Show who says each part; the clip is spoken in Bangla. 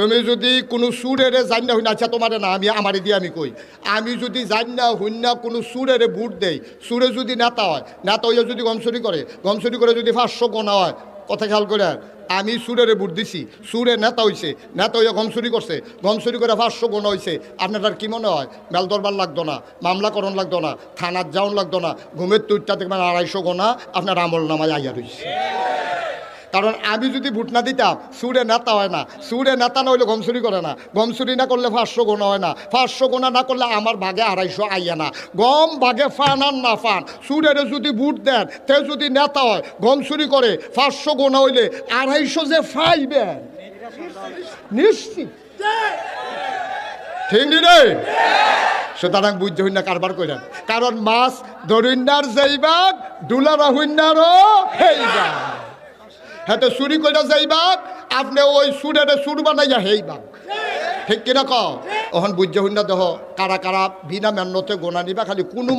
Speaker 1: তুমি যদি কোনো সুরেরে জান না হইনা, আচ্ছা তোমার না আমি আমারে দিয়ে আমি কই, আমি যদি জান না হইনা কোনো সুরেরে ভোট দেই, সুরে যদি নেতা হয়, নেতা হইয়া যদি গমচুরি করে যদি 500 গোনা হয়, কথা খেয়াল করে, আমি সুরেরে ভোট দিছি, সুরে নেতা হইছে, নেতা হইয়া গমচুরি করছে, গমচুরি করে 500 গোনা হইছে, আপনার কি মনে হয় মেল দরবার লাগতো না, মামলাকরণ লাগতো না, থানার যাওন লাগতো না, ঘুমের তুইটা দেখবেন 250 গোনা আপনার আমল নামায় আইয়া রইছে। কারণ আমি যদি ভোট না দিতাম, সুরে নেতা হয় না, সুরে নেতা না হইলে গমচুরি করে না, গমচুরি না করলে 500 গোনা হয় না, 500 গোনা না করলে আমার ভাগে 250 আইয়া না, গম ভাগে ফান আর না ফান, সুরেরে যদি ভোট দেন তে যদি নেতা হয়, গমচুরি করে 500 গোনা হইলে 250 যে ফাইবেন নিশ্চিত, ঠিক নি? সুতরাং বুঝতে হইনা কারবার করেন, কারণ মাছ ধরিনার যাইবাক ডুলারা হইনারও হেইবা, হ্যাঁ তো চুরি করে যাইবা আপনি ওই সুরের সুর বানাইয়া হেইবা, ঠিক কিনা কও? ওখান বুঝতে হইনা দেহ কারা কারা বিনা মেহনতে গোনা নিবা, খালি কোনো